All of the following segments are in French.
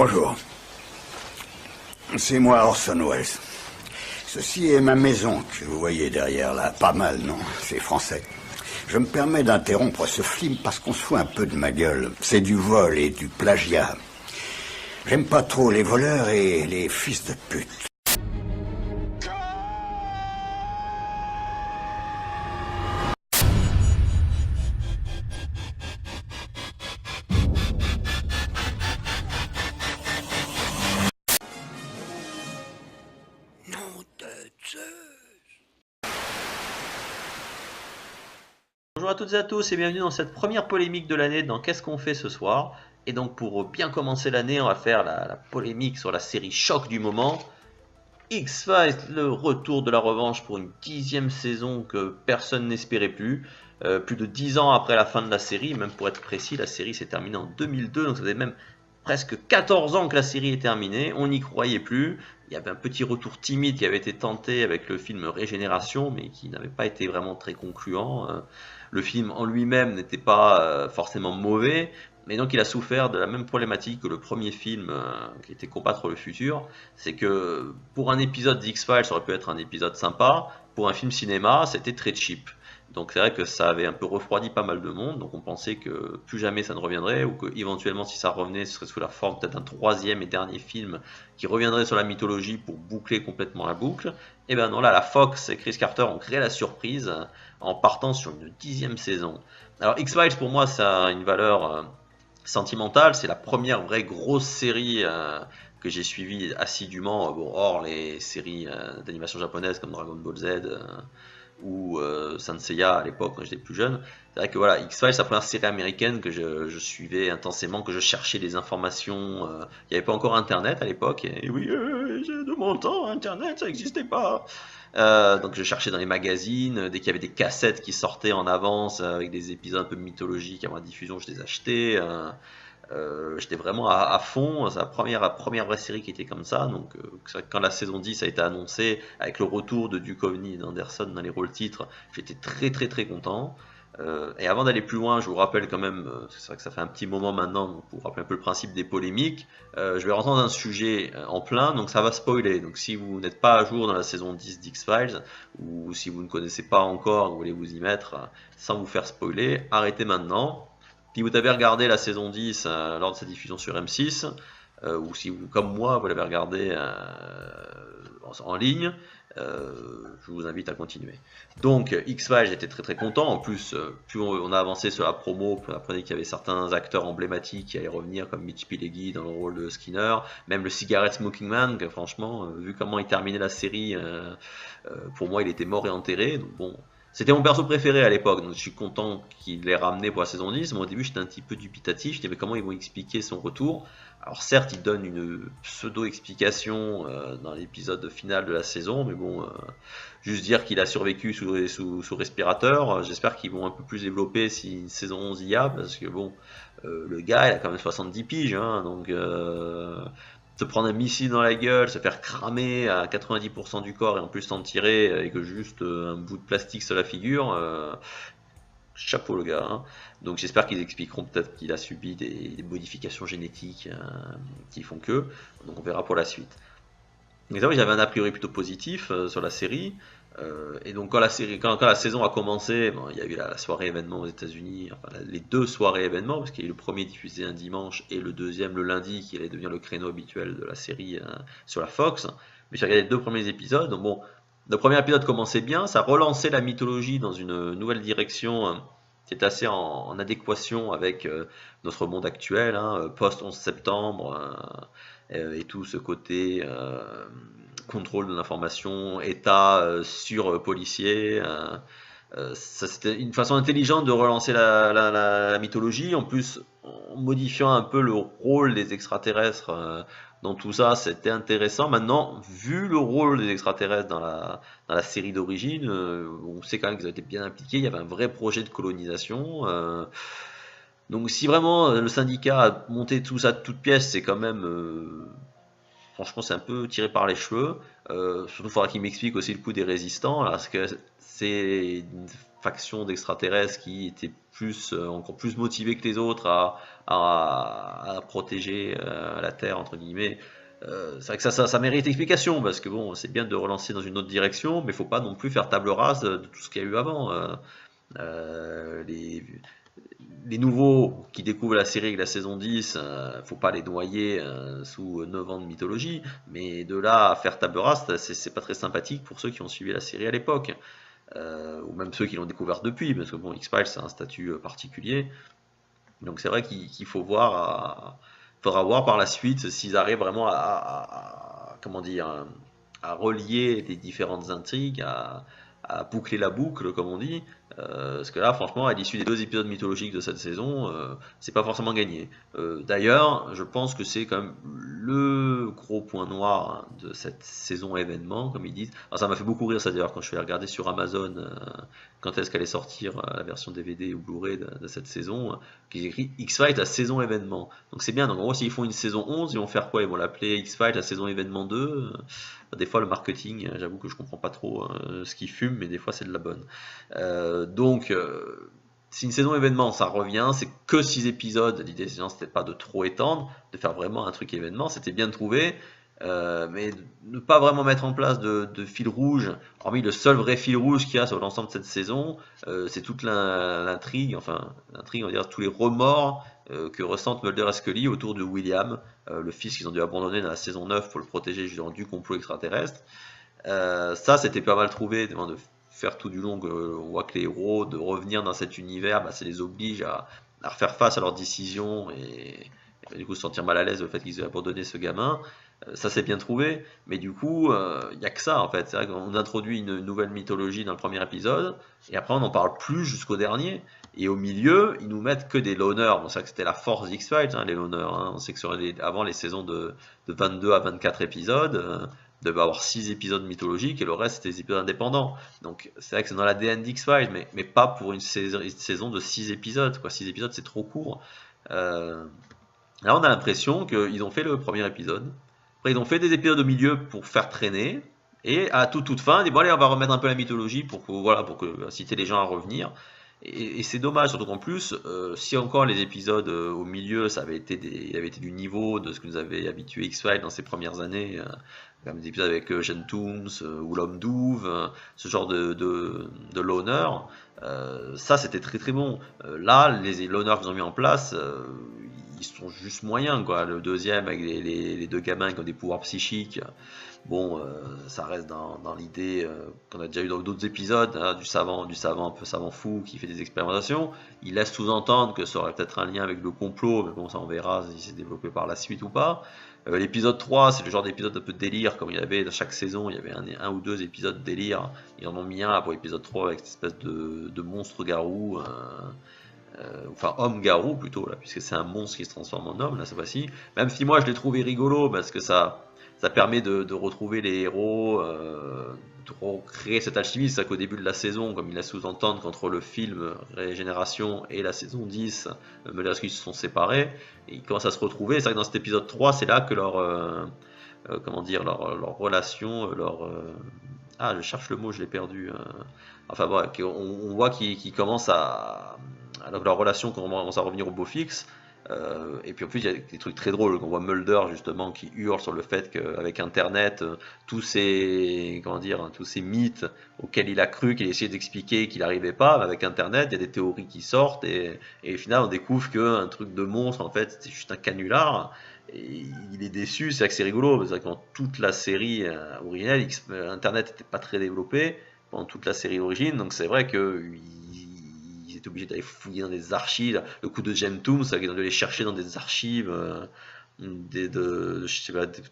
Bonjour. C'est moi Orson Welles. Ceci est ma maison que vous voyez derrière là. Pas mal, non? C'est français. Je me permets d'interrompre ce film parce qu'on se fout un peu de ma gueule. C'est du vol et du plagiat. J'aime pas trop les voleurs et les fils de pute. Bonjour à toutes et à tous et bienvenue dans cette première polémique de l'année dans Qu'est-ce qu'on fait ce soir. Et donc pour bien commencer l'année, on va faire la polémique sur la série choc du moment. X-Files, le retour de la revanche pour une 10e saison que personne n'espérait plus. Plus de 10 ans après la fin de la série, même pour être précis, la série s'est terminée en 2002, donc ça faisait même presque 14 ans que la série est terminée, on n'y croyait plus. Il y avait un petit retour timide qui avait été tenté avec le film Régénération, mais qui n'avait pas été vraiment très concluant. Le film en lui-même n'était pas forcément mauvais, mais donc il a souffert de la même problématique que le premier film qui était Combattre le futur. C'est que pour un épisode d'X-Files, ça aurait pu être un épisode sympa. Pour un film cinéma, c'était très cheap. Donc c'est vrai que ça avait un peu refroidi pas mal de monde, donc on pensait que plus jamais ça ne reviendrait, ou que éventuellement si ça revenait, ce serait sous la forme peut-être d'un troisième et dernier film qui reviendrait sur la mythologie pour boucler complètement la boucle. Et ben non, là la Fox et Chris Carter ont créé la surprise en partant sur une 10e saison. Alors X-Files pour moi ça a une valeur sentimentale, c'est la première vraie grosse série que j'ai suivie assidûment, bon, hors les séries d'animation japonaises comme Dragon Ball Z ou Saint Seiya à l'époque quand j'étais plus jeune. C'est vrai que voilà, X-Files, c'est la première série américaine que je suivais intensément, que je cherchais des informations. Il n'y avait pas encore Internet à l'époque. Et oui, de mon temps, Internet, ça n'existait pas. Donc je cherchais dans les magazines, dès qu'il y avait des cassettes qui sortaient en avance avec des épisodes un peu mythologiques avant la diffusion, je les achetais. J'étais vraiment à fond, c'est la première vraie série qui était comme ça, donc c'est vrai que quand la saison 10 a été annoncée, avec le retour de Duchovny et d'Anderson dans les rôles titres, j'étais très très très content. Et avant d'aller plus loin, je vous rappelle quand même, c'est vrai que ça fait un petit moment maintenant, donc pour vous rappeler un peu le principe des polémiques, je vais rentrer dans un sujet en plein, donc ça va spoiler, donc si vous n'êtes pas à jour dans la saison 10 d'X-Files, ou si vous ne connaissez pas encore, vous voulez vous y mettre sans vous faire spoiler, arrêtez maintenant. Si vous avez regardé la saison 10 lors de sa diffusion sur M6, ou si vous, comme moi, vous l'avez regardé en ligne, je vous invite à continuer. Donc, X-Files, j'étais très très content. En plus, plus on a avancé sur la promo, plus on apprenait qu'il y avait certains acteurs emblématiques qui allaient revenir, comme Mitch Pileggi dans le rôle de Skinner, même le Cigarette Smoking Man, que franchement, vu comment il terminait la série, pour moi, il était mort et enterré. Donc bon. C'était mon perso préféré à l'époque, donc je suis content qu'il l'ait ramené pour la saison 10. Mais au début, j'étais un petit peu dubitatif. Je me disais, mais comment ils vont expliquer son retour? Alors, certes, ils donnent une pseudo-explication dans l'épisode final de la saison, mais bon, juste dire qu'il a survécu sous respirateur. J'espère qu'ils vont un peu plus développer si une saison 11 y a, parce que bon, le gars, il a quand même 70 piges, hein, donc se prendre un missile dans la gueule, se faire cramer à 90% du corps et en plus s'en tirer avec juste un bout de plastique sur la figure, chapeau le gars. Hein. Donc j'espère qu'ils expliqueront peut-être qu'il a subi des modifications génétiques qui font que. Donc on verra pour la suite. Mais oui, j'avais un a priori plutôt positif sur la série. Et donc quand la saison a commencé, bon, il y a eu la soirée événement aux États-Unis, enfin les deux soirées événements, parce qu'il y a eu le premier diffusé un dimanche et le deuxième le lundi, qui allait devenir le créneau habituel de la série sur la Fox. Mais j'ai regardé les deux premiers épisodes. Donc bon, le premier épisode commençait bien, ça relançait la mythologie dans une nouvelle direction qui est assez en adéquation avec notre monde actuel, hein, post 11 septembre. Et tout ce côté contrôle de l'information, état sur policier. C'était une façon intelligente de relancer la mythologie, en plus en modifiant un peu le rôle des extraterrestres dans tout ça, c'était intéressant. Maintenant, vu le rôle des extraterrestres dans la série d'origine, on sait quand même qu'ils ont été bien impliqués, il y avait un vrai projet de colonisation. Donc si vraiment le syndicat a monté tout ça de toutes pièces, c'est quand même... franchement, c'est un peu tiré par les cheveux. Surtout, il faudra qu'il m'explique aussi le coup des résistants, là, parce que c'est faction d'extraterrestres qui étaient encore plus motivés que les autres à protéger la Terre, entre guillemets. C'est vrai que ça mérite explication, parce que bon, c'est bien de relancer dans une autre direction, mais il faut pas non plus faire table rase de tout ce qu'il y a eu avant. Les nouveaux qui découvrent la série avec la saison 10, faut pas les noyer sous 9 ans de mythologie, mais de là à faire table rase, c'est pas très sympathique pour ceux qui ont suivi la série à l'époque, ou même ceux qui l'ont découvert depuis, parce que bon, X-Files c'est un statut particulier, donc c'est vrai qu'il faut faudra voir par la suite s'ils arrivent vraiment comment dire, à relier les différentes intrigues, à boucler la boucle, comme on dit. Parce que là, franchement, à l'issue des 2 épisodes mythologiques de cette saison, c'est pas forcément gagné. D'ailleurs, je pense que c'est quand même le gros point noir de cette saison événement, comme ils disent. Alors, ça m'a fait beaucoup rire, ça d'ailleurs, quand je suis regardé sur Amazon quand est-ce qu'allait sortir la version DVD ou Blu-ray de cette saison, qu'ils écrit X-Files la saison événement. Donc c'est bien, donc en gros, s'ils font une saison 11, ils vont faire quoi? Ils vont l'appeler X-Files la saison événement 2. Des fois, le marketing, j'avoue que je comprends pas trop ce qu'ils fument, mais des fois, c'est de la bonne. Donc, si une saison événement, ça revient, c'est que 6 épisodes. L'idée, c'était pas de trop étendre, de faire vraiment un truc événement, c'était bien trouvé. Mais ne pas vraiment mettre en place de fil rouge, hormis le seul vrai fil rouge qu'il y a sur l'ensemble de cette saison, c'est toute l'intrigue, on va dire tous les remords que ressentent Mulder et Scully autour de William, le fils qu'ils ont dû abandonner dans la saison 9 pour le protéger justement du complot extraterrestre. Ça, c'était pas mal trouvé, de faire tout du long, on voit que les héros, de revenir dans cet univers, ça les oblige à refaire face à leurs décisions et du coup se sentir mal à l'aise le fait qu'ils aient abandonné ce gamin. Ça c'est bien trouvé, mais du coup, il n'y a que ça en fait. C'est vrai qu'on introduit une nouvelle mythologie dans le premier épisode, et après on n'en parle plus jusqu'au dernier. Et au milieu, ils nous mettent que des loners. Bon, c'est vrai que c'était la force d'X-Files, les loners. On sait que avant les saisons de 22 à 24 épisodes, devait avoir 6 épisodes mythologiques et le reste c'était des épisodes indépendants. Donc c'est vrai que c'est dans l'ADN d'X-Files, mais pas pour une saison de 6 épisodes. 6 épisodes c'est trop court. Là on a l'impression qu'ils ont fait le premier épisode. Après ils ont fait des épisodes au milieu pour faire traîner. Et à toute fin, ils disent bon allez on va remettre un peu la mythologie pour inciter les gens à revenir. Et c'est dommage, surtout qu'en plus, si encore les épisodes au milieu, ça avait été du niveau de ce que nous avait habitué X-Files dans ses premières années, comme des épisodes avec Jane Tooms ou l'homme Douve, ce genre de loner, ça c'était très très bon. Là, les loners qu'ils ont mis en place, ils sont juste moyens, quoi. Le deuxième avec les 2 gamins qui ont des pouvoirs psychiques. Bon, ça reste dans l'idée qu'on a déjà eu dans d'autres épisodes, du savant un peu savant fou qui fait des expérimentations. Il laisse sous-entendre que ça aurait peut-être un lien avec le complot, mais bon, ça on verra si c'est développé par la suite ou pas. L'épisode 3, c'est le genre d'épisode un peu délire, comme il y avait dans chaque saison, il y avait un ou 2 épisodes délire. Ils en ont mis un pour l'épisode 3 avec cette espèce de monstre garou. Enfin homme-garou plutôt, là, puisque c'est un monstre qui se transforme en homme, là, cette fois-ci. Même si moi je l'ai trouvé rigolo, parce que ça permet de retrouver les héros, de recréer cette alchimie. C'est ça qu'au début de la saison, comme il laisse sous-entendre qu'entre le film Régénération et la saison 10, Mulder et Scully se sont séparés, et ils commencent à se retrouver. C'est vrai que dans cet épisode 3, c'est là que leur relation, je cherche le mot, je l'ai perdu. Enfin bon, on voit qu'ils commencent leur relation commence à revenir au beau fixe. Et puis en plus il y a des trucs très drôles. On voit Mulder justement qui hurle sur le fait qu'avec Internet, tous ces mythes auxquels il a cru, qu'il essayait d'expliquer, qu'il n'arrivait pas, avec Internet, il y a des théories qui sortent et au final on découvre qu'un truc de monstre en fait c'est juste un canular. Et il est déçu, c'est vrai que c'est rigolo, parce que dans toute la série originelle, Internet n'était pas très développé pendant toute la série d'origine, donc c'est vrai qu'ils étaient obligés d'aller fouiller dans des archives. Le coup de Jane Tooms, c'est qu'ils ont dû aller chercher dans des archives de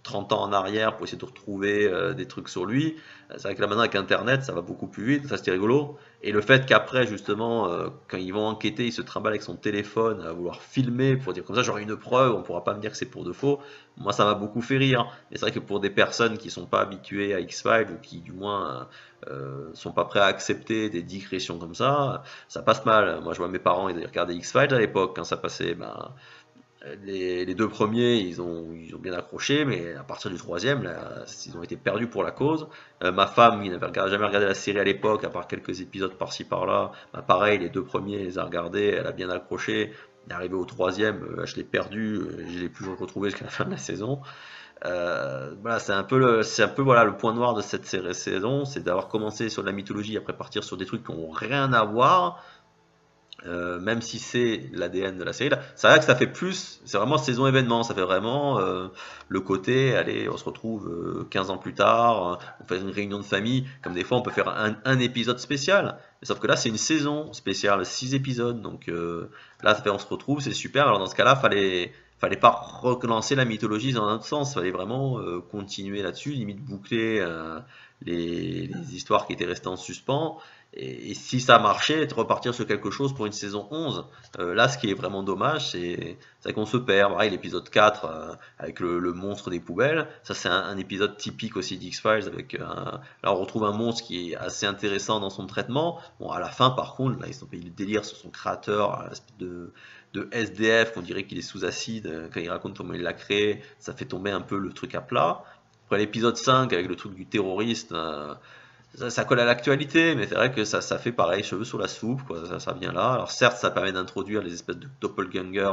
30 ans en arrière pour essayer de retrouver des trucs sur lui. C'est vrai que là maintenant avec Internet ça va beaucoup plus vite, ça c'était rigolo. Et le fait qu'après justement quand ils vont enquêter, il se trimballe avec son téléphone à vouloir filmer pour dire comme ça j'aurai une preuve, on pourra pas me dire que c'est pour de faux. Moi ça m'a beaucoup fait rire. Mais c'est vrai que pour des personnes qui sont pas habituées à X-Files ou qui du moins sont pas prêts à accepter des digressions comme ça passe mal. Moi je vois mes parents ils regardaient X-Files à l'époque quand ça passait, Les deux premiers, ils ont bien accroché, mais à partir du troisième, là, ils ont été perdus pour la cause. Ma femme, qui n'avait jamais regardé la série à l'époque, à part quelques épisodes par-ci par-là, bah, pareil, les deux premiers, elle les a regardés, elle a bien accroché. Elle est arrivée au troisième, je l'ai perdu, je l'ai plus retrouvé jusqu'à la fin de la saison. Voilà, c'est un peu voilà le point noir de cette saison, c'est d'avoir commencé sur de la mythologie, après partir sur des trucs qui n'ont rien à voir. Même si c'est l'ADN de la série, là, c'est vrai que ça fait plus, c'est vraiment saison événement, ça fait vraiment le côté, allez, on se retrouve 15 ans plus tard, on fait une réunion de famille, comme des fois on peut faire un épisode spécial, sauf que là c'est une saison spéciale, 6 épisodes, donc là ça fait on se retrouve, c'est super, alors dans ce cas-là, fallait pas relancer la mythologie dans un autre sens, fallait vraiment continuer là-dessus, limite boucler les histoires qui étaient restées en suspens, et si ça marchait, de repartir sur quelque chose pour une saison 11. Là, ce qui est vraiment dommage, c'est qu'on se perd. Pareil, l'épisode 4, avec le monstre des poubelles, ça c'est un épisode typique aussi d'X-Files. Là, on retrouve un monstre qui est assez intéressant dans son traitement. Bon, à la fin, par contre, là, ils ont payé le délire sur son créateur, une espèce de SDF, qu'on dirait qu'il est sous acide. Quand il raconte comment il l'a créé, ça fait tomber un peu le truc à plat. Après l'épisode 5, avec le truc du terroriste, ça colle à l'actualité, mais c'est vrai que ça fait pareil, cheveux sur la soupe, quoi, ça vient là. Alors certes, ça permet d'introduire les espèces de doppelganger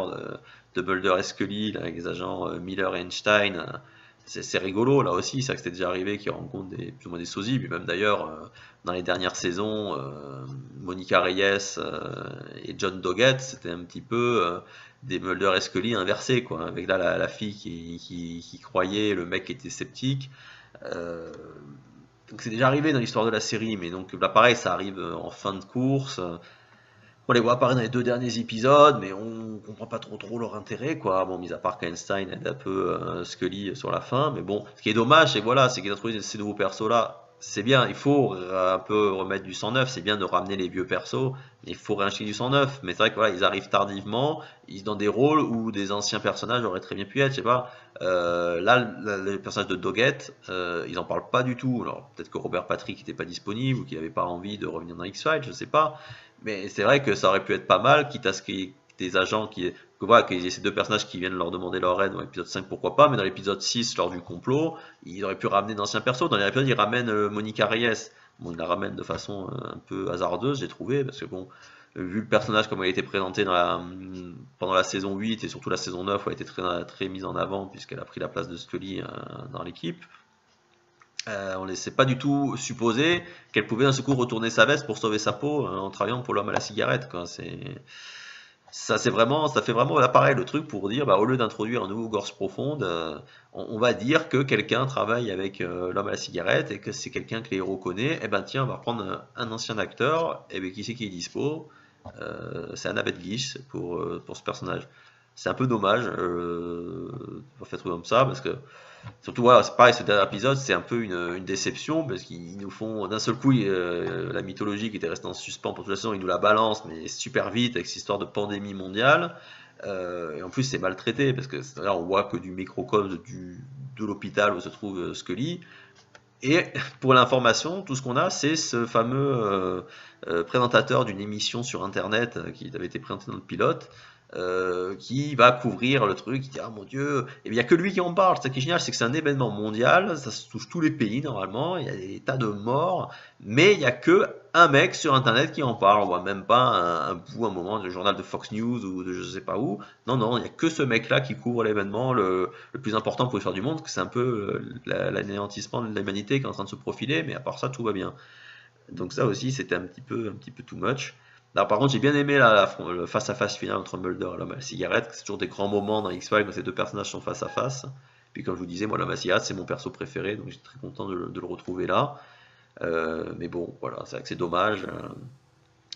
de Mulder et Scully, là, avec les agents Miller et Einstein. C'est rigolo, là aussi, c'est vrai que c'était déjà arrivé qu'ils rencontrent plus ou moins des sosies, puis même d'ailleurs, dans les dernières saisons, Monica Reyes et John Doggett, c'était un petit peu des Mulder et Scully inversés, quoi, avec là la fille qui croyait, le mec qui était sceptique. Euh, donc c'est déjà arrivé dans l'histoire de la série, mais donc là pareil, ça arrive en fin de course. On les voit apparaître dans les deux derniers épisodes, mais on comprend pas trop leur intérêt, quoi. Bon, mis à part qu'Einstein aide un peu Scully sur la fin, mais bon, ce qui est dommage, c'est voilà, c'est qu'ils ont trouvé ces nouveaux persos là. C'est bien, il faut un peu remettre du sang neuf, c'est bien de ramener les vieux persos, mais il faut réinjecter du sang neuf. Mais c'est vrai que voilà, ils arrivent tardivement, ils sont dans des rôles où des anciens personnages auraient très bien pu être, je sais pas. Le personnage de Doggett, ils en parlent pas du tout. Alors peut-être que Robert Patrick n'était pas disponible ou qu'il avait pas envie de revenir dans X-Files, je sais pas. Mais c'est vrai que ça aurait pu être pas mal, quitte à ce qu'il y ait des agents qu'il y ait ces deux personnages qui viennent leur demander leur aide dans l'épisode 5, pourquoi pas, mais dans l'épisode 6, lors du complot, ils auraient pu ramener d'anciens persos. Dans l'épisode, ils ramènent Monica Reyes. Bon, ils la ramènent de façon un peu hasardeuse, j'ai trouvé, parce que bon, vu le personnage comme il a été présenté pendant la saison 8 et surtout la saison 9, où elle a été très mise en avant, puisqu'elle a pris la place de Scully dans l'équipe. On ne laissait pas du tout supposer qu'elle pouvait d'un secours retourner sa veste pour sauver sa peau en travaillant pour l'homme à la cigarette, quoi. Ça fait vraiment l'appareil, le truc pour dire, bah, au lieu d'introduire un nouveau Gorge Profonde, on va dire que quelqu'un travaille avec l'homme à la cigarette et que c'est quelqu'un que les héros connaissent. Et ben tiens, on va reprendre un ancien acteur, et ben qui c'est qui est dispo? C'est Annabeth Gish pour ce personnage. C'est un peu dommage pour faire truc comme ça, parce que surtout, voilà, c'est pareil, ce dernier épisode, c'est un peu une déception, parce qu'ils nous font, d'un seul coup, la mythologie qui était restée en suspens pour toute la saison, ils nous la balancent, mais super vite, avec cette histoire de pandémie mondiale. Et en plus, c'est maltraité, parce que là, on voit que du microcosme de l'hôpital où se trouve Scully. Et pour l'information, tout ce qu'on a, c'est ce fameux présentateur d'une émission sur Internet qui avait été présenté dans le pilote, qui va couvrir le truc, qui dit ah mon dieu, et il n'y a que lui qui en parle. Ce qui est génial, c'est que c'est un événement mondial, ça se touche tous les pays normalement, il y a des tas de morts, mais il n'y a que un mec sur internet qui en parle. On voit même pas un moment du journal de Fox News ou de je sais pas où. Non, il n'y a que ce mec là qui couvre l'événement le plus important pour l'histoire du monde, que c'est un peu l'anéantissement de l'humanité qui est en train de se profiler, mais à part ça tout va bien. Donc ça aussi c'était un petit peu too much. Alors, par contre, j'ai bien aimé le face-à-face final entre Mulder et l'homme à la cigarette. C'est toujours des grands moments dans X-Files quand ces deux personnages sont face à face. Puis comme je vous disais, moi l'homme à la cigarette c'est mon perso préféré, donc j'étais très content de le retrouver là. Mais bon, voilà, c'est vrai que c'est dommage.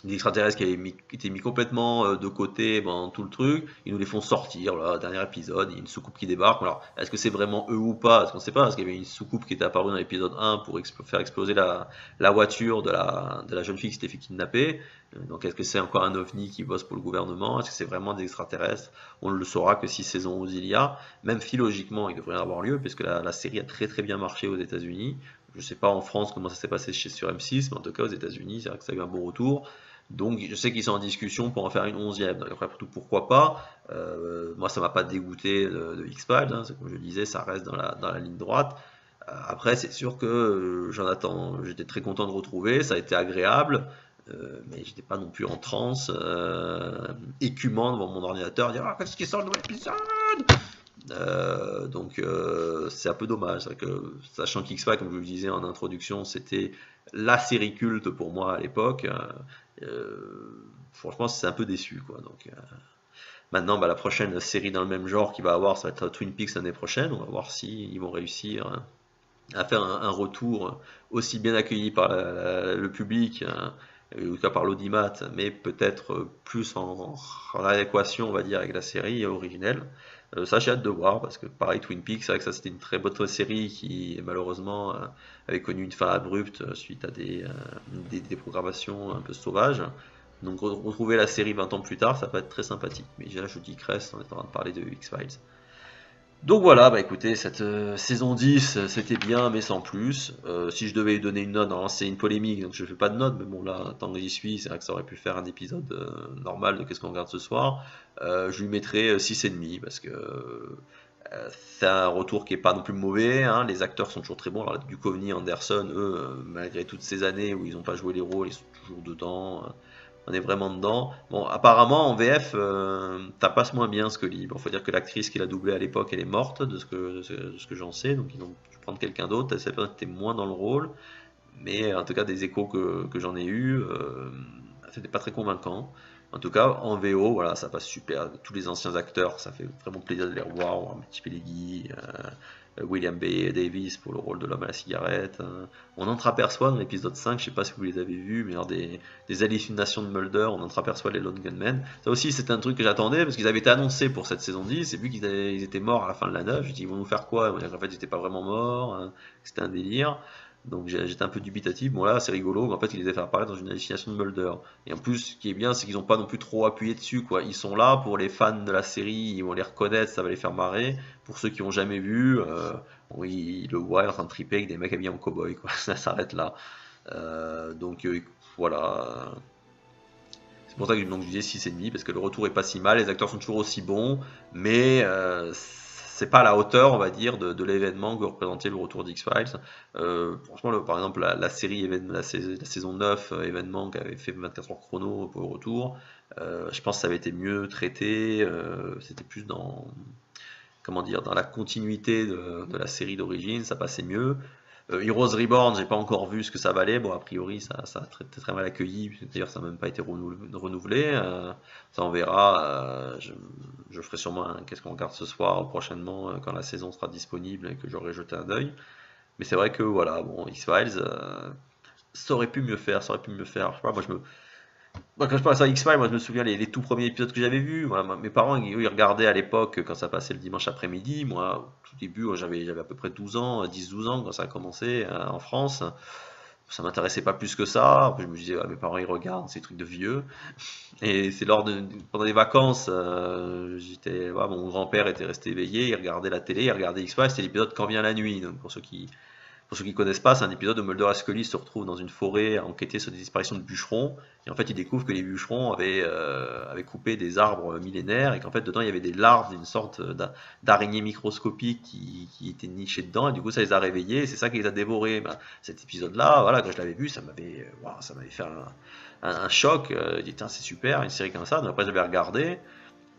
Des extraterrestres qui étaient mis complètement de côté dans tout le truc, ils nous les font sortir, là, dernier épisode, il y a une soucoupe qui débarque. Alors, est-ce que c'est vraiment eux ou pas? Est-ce qu'on sait pas, parce qu'il y avait une soucoupe qui était apparue dans l'épisode 1 pour faire exploser la voiture de la jeune fille qui s'était fait kidnapper. Donc, est-ce que c'est encore un ovni qui bosse pour le gouvernement? Est-ce que c'est vraiment des extraterrestres? On ne le saura que si saison 11 il y a. Même philologiquement, il devrait y avoir lieu, puisque la série a très très bien marché aux États-Unis. Je sais pas en France comment ça s'est passé sur M6, mais en tout cas aux États-Unis, c'est vrai que ça a eu un bon retour. Donc je sais qu'ils sont en discussion pour en faire une 11e. Donc, après tout, pourquoi pas. Moi, ça m'a pas dégoûté de X-Files, hein. Comme je disais, ça reste dans la ligne droite. Après, c'est sûr que j'étais très content de retrouver, ça a été agréable, mais j'étais pas non plus en transe, écumant devant mon ordinateur, dire ah, qu'est-ce qui sort le nouvel épisode? C'est un peu dommage, c'est vrai que sachant qu'X-Files, comme je vous le disais en introduction, c'était la série culte pour moi à l'époque. Franchement, c'est un peu déçu, quoi. Donc maintenant, la prochaine série dans le même genre qu'il va avoir, ça va être Twin Peaks l'année prochaine. On va voir si ils vont réussir, hein, à faire un retour aussi bien accueilli par le public, hein, ou en tout cas par l'audimat, mais peut-être plus en adéquation, on va dire, avec la série originelle. Ça, j'ai hâte de voir, parce que pareil, Twin Peaks, c'est vrai que ça c'était une très bonne série qui malheureusement avait connu une fin abrupte suite à des programmations un peu sauvages. Donc retrouver la série 20 ans plus tard, ça peut être très sympathique. Mais là, je dis Crest, on est en train de parler de X-Files. Donc voilà, écoutez, cette saison 10, c'était bien, mais sans plus. Si je devais lui donner une note, alors c'est une polémique, donc je fais pas de note, mais bon là, tant que j'y suis, c'est vrai que ça aurait pu faire un épisode normal de Qu'est-ce qu'on regarde ce soir. Je lui mettrais 6,5, parce que c'est un retour qui est pas non plus mauvais, hein. Les acteurs sont toujours très bons. Alors Duchovny, Anderson, eux, malgré toutes ces années où ils n'ont pas joué les rôles, ils sont toujours dedans. On est vraiment dedans. Bon, apparemment en VF, ça passe moins bien Scully. Bon, faut dire que l'actrice qui l'a doublé à l'époque, elle est morte, de ce que j'en sais, donc ils ont dû prendre quelqu'un d'autre. Cette personne était moins dans le rôle, mais en tout cas des échos que j'en ai eu, c'était pas très convaincant. En tout cas, en VO, voilà, ça passe super. Tous les anciens acteurs, ça fait vraiment plaisir de les revoir. Matthew Pellegrini, William B. Davis pour le rôle de l'homme à la cigarette. On entreaperçoit dans l'épisode 5, je sais pas si vous les avez vus, mais des hallucinations de Mulder, on entreaperçoit les Lone Gunmen. Ça aussi, c'était un truc que j'attendais, parce qu'ils avaient été annoncés pour cette saison 10, et vu ils étaient morts à la fin de la 9, je me dis, ils vont nous faire quoi? En fait, ils n'étaient pas vraiment morts, hein, c'était un délire. Donc j'étais un peu dubitatif. Bon là, c'est rigolo, mais en fait, ils les ont fait apparaître dans une hallucination de Mulder. Et en plus, ce qui est bien, c'est qu'ils n'ont pas non plus trop appuyé dessus, quoi. Ils sont là pour les fans de la série, ils vont les reconnaître, ça va les faire marrer. Pour ceux qui n'ont jamais vu, oui, ils le voient en train de triper avec des mecs habillés en cow-boy, quoi. Ça s'arrête là. Voilà. C'est pour ça que donc, je disais 6,5, parce que le retour est pas si mal, les acteurs sont toujours aussi bons, mais c'est pas à la hauteur, on va dire, de l'événement que représentait le retour d'X-Files. Franchement, par exemple, la série, la saison 9, événement qui avait fait 24 heures chrono pour le retour, je pense que ça avait été mieux traité, c'était plus comment dire, dans la continuité de la série d'origine, ça passait mieux. Heroes Reborn, j'ai pas encore vu ce que ça valait. Bon, a priori, ça a très mal accueilli. D'ailleurs, ça n'a même pas été renouvelé. Ça, on verra. Je ferai sûrement un Qu'est-ce qu'on regarde ce soir prochainement, quand la saison sera disponible et que j'aurai jeté un œil. Mais c'est vrai que voilà, bon, X-Files, ça aurait pu mieux faire. Ça aurait pu mieux faire. Je sais pas, moi, quand je pense à X-Files, moi je me souviens les tout premiers épisodes que j'avais vus. Voilà, mes parents, ils regardaient à l'époque quand ça passait le dimanche après-midi. Moi, au tout début, j'avais à peu près 12 ans, 10-12 ans quand ça a commencé en France. Ça m'intéressait pas plus que ça. Après, je me disais, mes parents ils regardent ces trucs de vieux. Et c'est pendant les vacances, mon grand-père était resté éveillé, il regardait la télé, il regardait X-Files, c'était l'épisode Quand vient la nuit. Donc pour ceux qui connaissent pas, c'est un épisode où Mulder et Scully se retrouvent dans une forêt à enquêter sur des disparitions de bûcherons. Et en fait, ils découvrent que les bûcherons avaient coupé des arbres millénaires et qu'en fait, dedans, il y avait des larves d'une sorte d'araignée microscopique qui étaient nichées dedans. Et du coup, ça les a réveillés et c'est ça qui les a dévorés. Cet épisode-là, voilà, quand je l'avais vu, ça m'avait fait un choc. J'ai dit, tiens, c'est super, une série comme ça. Donc après, j'avais regardé.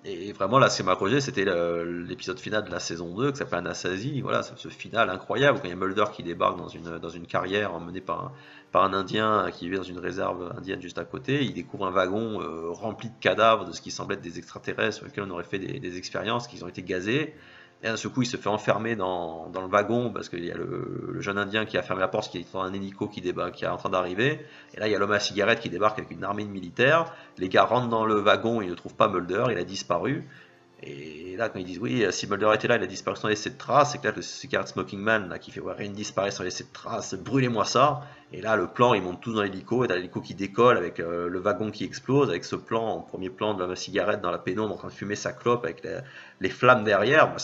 Et vraiment, là, ce qui m'a accroché, c'était l'épisode final de la saison 2, qui s'appelle Anasazi. Voilà, ce final incroyable, quand il y a Mulder qui débarque dans une carrière emmenée par un Indien qui vivait dans une réserve indienne juste à côté. Il découvre un wagon rempli de cadavres de ce qui semblait être des extraterrestres sur lesquels on aurait fait des expériences, qui ont été gazés. Et d'un seul coup, il se fait enfermer dans le wagon parce qu'il y a le jeune Indien qui a fermé la porte, qui est dans un hélico qui est en train d'arriver. Et là, il y a l'homme à cigarette qui débarque avec une armée de militaires. Les gars rentrent dans le wagon, ils ne trouvent pas Mulder, il a disparu. Et là, quand ils disent oui, si Mulder était là, il a disparu sans laisser de traces, c'est que là, le Cigarette Smoking Man là, qui fait ouais, rien ne disparaît sans laisser de traces, brûlez-moi ça. Et là, le plan, ils montent tous dans l'hélico, et t'as l'hélico qui décolle avec le wagon qui explose, avec ce plan, en premier plan de la cigarette dans la pénombre en train de fumer sa clope avec les flammes derrière.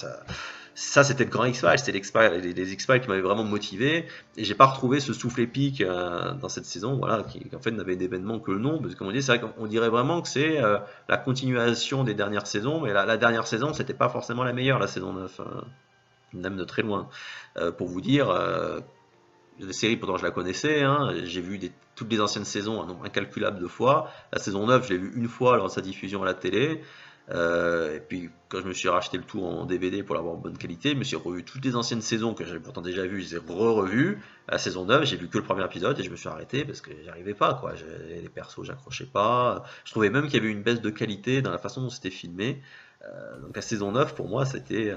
ça c'était le grand X-Files, c'était les X-Files qui m'avaient vraiment motivé, et j'ai pas retrouvé ce souffle épique dans cette saison, voilà, qui en fait n'avait d'événements que le nom, parce que comme on dit, c'est vrai qu'on dirait vraiment que c'est la continuation des dernières saisons, mais la dernière saison c'était pas forcément la meilleure, la saison 9, même de très loin. Pour vous dire, la série pourtant je la connaissais, hein, j'ai vu toutes les anciennes saisons un nombre incalculable de fois, la saison 9 je l'ai vue une fois lors de sa diffusion à la télé. Et puis quand je me suis racheté le tout en DVD pour l'avoir en bonne qualité, je me suis revu toutes les anciennes saisons que j'avais pourtant déjà vues, je les ai revues. La saison 9, j'ai vu que le premier épisode et je me suis arrêté parce que j'y arrivais pas, quoi. Les persos, j'accrochais pas. Je trouvais même qu'il y avait une baisse de qualité dans la façon dont c'était filmé. Donc la saison 9 pour moi c'était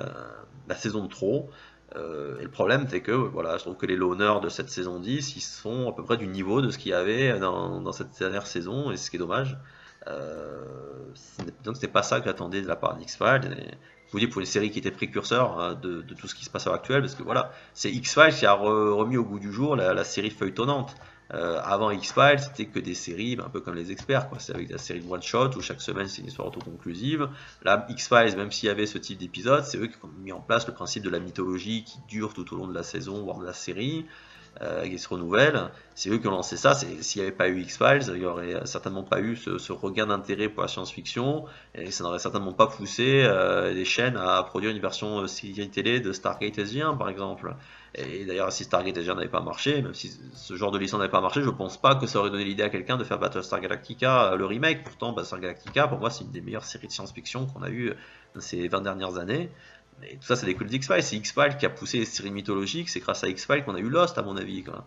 la saison de trop. Et le problème c'est que voilà, je trouve que les loners de cette saison 10 ils sont à peu près du niveau de ce qu'il y avait dans cette dernière saison, et ce qui est dommage. Donc c'était pas ça que j'attendais de la part d'X-Files. Je vous dis, pour une série qui était précurseur de tout ce qui se passe à l'heure actuelle, parce que voilà, c'est X-Files qui a remis au goût du jour la série feuilletonnante. Avant X-Files, c'était que des séries un peu comme les experts, quoi. C'est avec la série de one shot où chaque semaine c'est une histoire autoconclusive. Là, X-Files, même s'il y avait ce type d'épisode, c'est eux qui ont mis en place le principe de la mythologie qui dure tout au long de la saison, voire de la série. Qui se renouvelle, c'est eux qui ont lancé ça. S'il n'y avait pas eu X-Files, il n'y aurait certainement pas eu ce regain d'intérêt pour la science-fiction, et ça n'aurait certainement pas poussé les chaînes à produire une version série télé de Stargate SG-1 par exemple. Et d'ailleurs, si Stargate SG-1 n'avait pas marché, même si ce genre de licence n'avait pas marché, je pense pas que ça aurait donné l'idée à quelqu'un de faire Battlestar Galactica le remake. Pourtant, Battlestar Galactica, pour moi, c'est une des meilleures séries de science-fiction qu'on a eues dans ces 20 dernières années. Et tout ça, c'est des coups d'X-Files. C'est X-Files qui a poussé les séries mythologiques. C'est grâce à X-Files qu'on a eu Lost, à mon avis, quoi.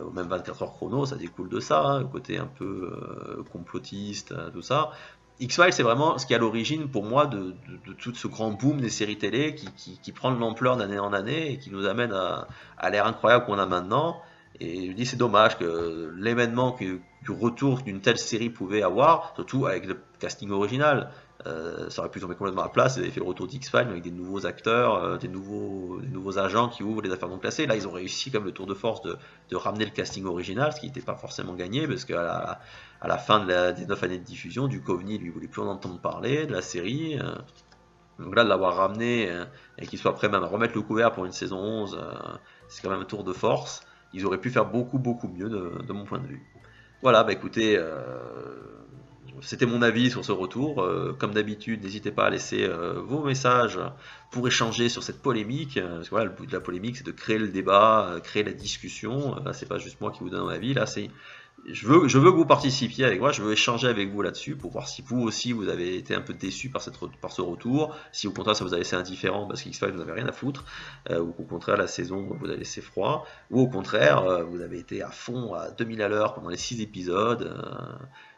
Ou même 24 heures chrono, ça découle de ça, hein, le côté un peu complotiste, tout ça. X-Files, c'est vraiment ce qui est à l'origine, pour moi, de tout ce grand boom des séries télé qui prend de l'ampleur d'année en année et qui nous amène à l'ère incroyable qu'on a maintenant. Et je dis, c'est dommage que l'événement du retour d'une telle série pouvait avoir, surtout avec le casting original. Ça aurait pu tomber complètement à plat. Ils avaient fait le retour d'X-Files avec des nouveaux acteurs, des nouveaux agents qui ouvrent les affaires non classées. Là, ils ont réussi comme le tour de force de ramener le casting original, ce qui n'était pas forcément gagné, parce qu'à la fin des 9 années de diffusion, Duchovny lui voulait plus en entendre parler de la série. Donc là, de l'avoir ramené et qu'il soit prêt même à remettre le couvert pour une saison 11, c'est quand même un tour de force. Ils auraient pu faire beaucoup mieux de mon point de vue. Voilà, bah écoutez, c'était mon avis sur ce retour. Comme d'habitude, n'hésitez pas à laisser vos messages pour échanger sur cette polémique. Parce que voilà, le but de la polémique, c'est de créer le débat, créer la discussion. Là, c'est pas juste moi qui vous donne mon avis. Là, je veux que vous participiez avec moi. Je veux échanger avec vous là-dessus pour voir si vous aussi vous avez été un peu déçu par ce retour. Si au contraire ça vous a laissé indifférent parce qu'X-Files vous n'avez rien à foutre, ou qu'au contraire la saison vous a laissé froid, ou au contraire vous avez été à fond à 2000 à l'heure pendant les 6 épisodes.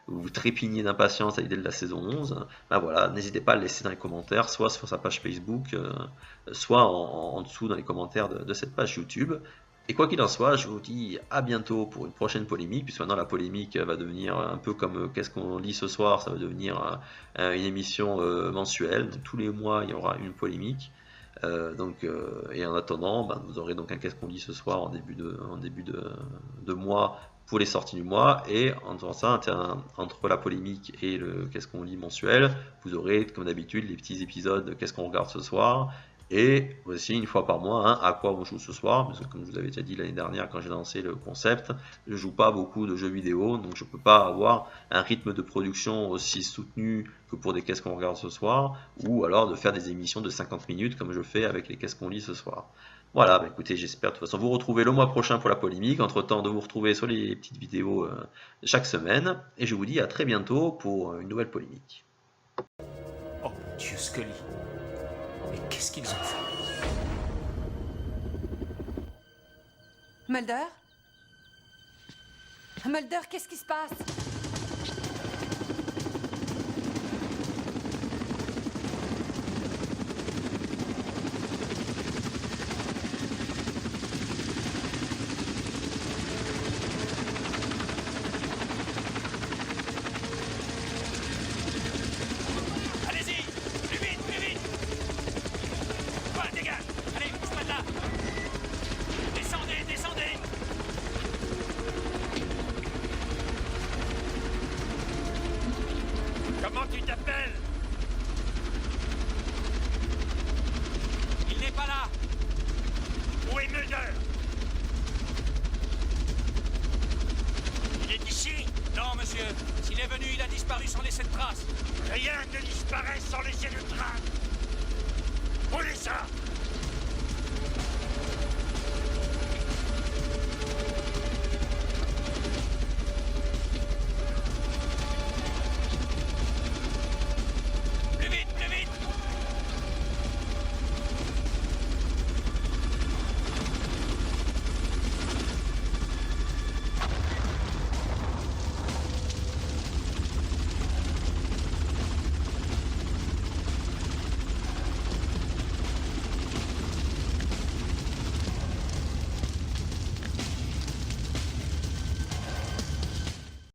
Vous trépignez d'impatience à l'idée de la saison 11, ben voilà, n'hésitez pas à le laisser dans les commentaires, soit sur sa page Facebook, soit en dessous dans les commentaires de cette page YouTube. Et quoi qu'il en soit, je vous dis à bientôt pour une prochaine polémique, puisque maintenant la polémique va devenir un peu comme qu'est-ce qu'on lit ce soir, ça va devenir une émission mensuelle. Donc, tous les mois, il y aura une polémique. Et en attendant, ben, vous aurez donc un qu'est-ce qu'on lit ce soir en début de mois pour les sorties du mois, et entre ça, entre la polémique et le qu'est-ce qu'on lit mensuel, vous aurez comme d'habitude les petits épisodes de qu'est-ce qu'on regarde ce soir, et aussi une fois par mois, à quoi on joue ce soir, parce que comme je vous avais déjà dit l'année dernière quand j'ai lancé le concept, je joue pas beaucoup de jeux vidéo, donc je peux pas avoir un rythme de production aussi soutenu que pour des qu'est-ce qu'on regarde ce soir, ou alors de faire des émissions de 50 minutes comme je fais avec les qu'est-ce qu'on lit ce soir. Voilà, bah écoutez, j'espère de toute façon vous retrouver le mois prochain pour la polémique, entre temps de vous retrouver sur les petites vidéos chaque semaine, et je vous dis à très bientôt pour une nouvelle polémique. Oh mon Dieu, Scully. Mais qu'est-ce qu'ils ont fait? Mulder? Mulder, qu'est-ce qui se passe? Allez-y! Plus vite, plus vite! Quoi, dégage! Allez, pousse pas de là! Descendez, descendez! trace. Rien ne disparaît sans laisser de traces. Prenez ça.